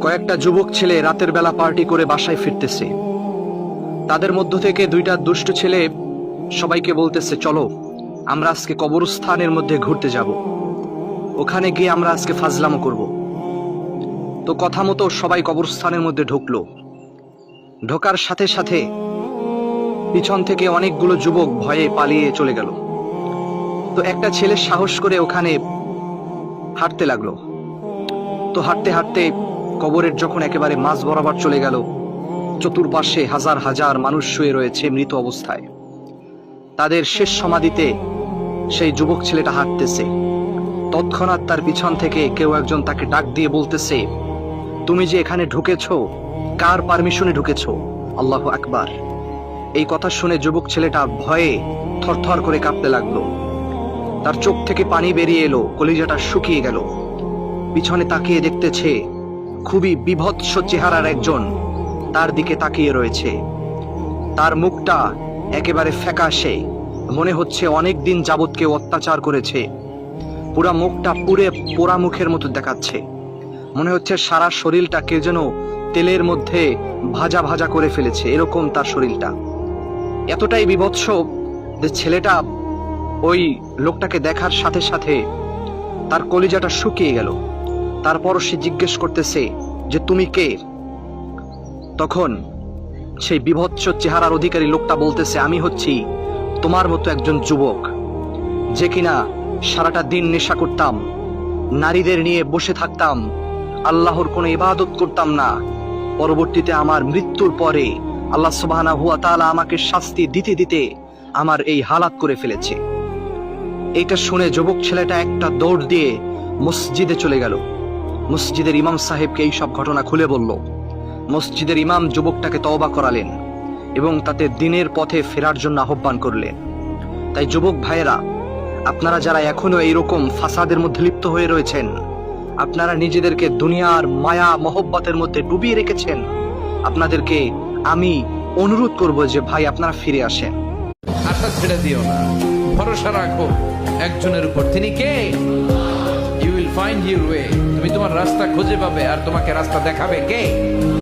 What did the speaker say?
কয়েকটা যুবক ছেলে রাতের বেলা পার্টি করে বাসায় ফিরতেছে। তাদের মধ্য থেকে দুইটা দুষ্ট ছেলে সবাইকে বলতেছে, চলো আমরা আজকে কবরস্থানের মধ্যে ঘুরতে যাব, ওখানে গিয়ে আমরা আজকে ফাজলামো করব। তো কথা মতো সবাই কবরস্থানের মধ্যে ঢুকলো। ঢোকার সাথে সাথে পিছন থেকে অনেকগুলো যুবক ভয়ে পালিয়ে চলে গেল। তো একটা ছেলে সাহস করে ওখানে হাঁটতে লাগলো। তো হাঁটতে হাঁটতে কবরের যখন একেবারে মাঝ বরাবর চলে গেল, চতুর্পাশে হাজার হাজার মানুষ শুয়ে রয়েছে মৃত অবস্থায়। তাদের শেষ সমাধিতে সেই যুবক ছেলেটা হাঁটতেছে। তৎক্ষণাৎ তার পিছন থেকে কেউ একজন তাকে ডাক দিয়ে বলতেছে, তুমি যে এখানে ঢুকেছো, কার পারমিশনে ঢুকেছো? আল্লাহু আকবার। এই কথা শুনে যুবক ছেলেটা ভয়ে থরথর করে কাঁপতে লাগলো। তার চোখ থেকে পানি বেরিয়ে এলো, কলিজাটা শুকিয়ে গেল। পিছনে তাকিয়ে দেখতেছে খুবই বিভৎস চেহারার একজন তার দিকে তাকিয়ে রয়েছে। তার মুখটা একেবারে ফ্যাকাশে, মনে হচ্ছে অনেক দিন যাবৎ কেউ অত্যাচার করেছে। পুরা মুখটা পুরে পোড়া মুখের মতো দেখাচ্ছে। মনে হচ্ছে সারা শরীরটা কেউ যেন তেলের মধ্যে ভাজা ভাজা করে ফেলেছে, এরকম তার শরীরটা। এতটাই বিভৎস যে ছেলেটা ওই লোকটাকে দেখার সাথে সাথে তার কলিজাটা শুকিয়ে গেল। তারপর সে জিজ্ঞেস করতেছে যে তুমি কে? তখন সেই বিভৎস চেহারার অধিকারী লোকটা বলতেছে, আমি হচ্ছি তোমার মতো একজন যুবক, যে কিনা সারাটা দিন নেশা করতাম, নারীদের নিয়ে বসে থাকতাম, আল্লাহর কোনো ইবাদত করতাম না। পরবর্তীতে আমার মৃত্যুর পরে আল্লাহ সুবহানাহু ওয়া তাআলা আমাকে শাস্তি দিতে দিতে আমার এই হালাত করে ফেলেছে। এইটা শুনে যুবক ছেলেটা একটা দৌড় দিয়ে মসজিদে চলে গেল। মসজিদের ইমাম সাহেবকে এই সব ঘটনা খুলে বলল। মসজিদের ইমাম যুবকটাকে তওবা করালেন এবং তাতে দিনের পথে ফেরার জন্য আহ্বান করলেন। তাই যুবক ভাইয়েরা, আপনারা যারা এখনো এইরকম ফাসাদের মধ্যে লিপ্ত হয়ে রয়েছেন, আপনারা নিজেদেরকে দুনিয়ার মায়া মহব্বতের মধ্যে ডুবিয়ে রেখেছেন, আপনাদেরকে আমি অনুরোধ করব যে ভাই আপনারা ফিরে আসেন। আশা ছেড়ে দিও না, ভরসা রাখো একজনের উপর। তিনি কে? You will find your way. তুমি তোমার রাস্তা খুঁজে পাবে, আর তোমাকে রাস্তা দেখাবে কে?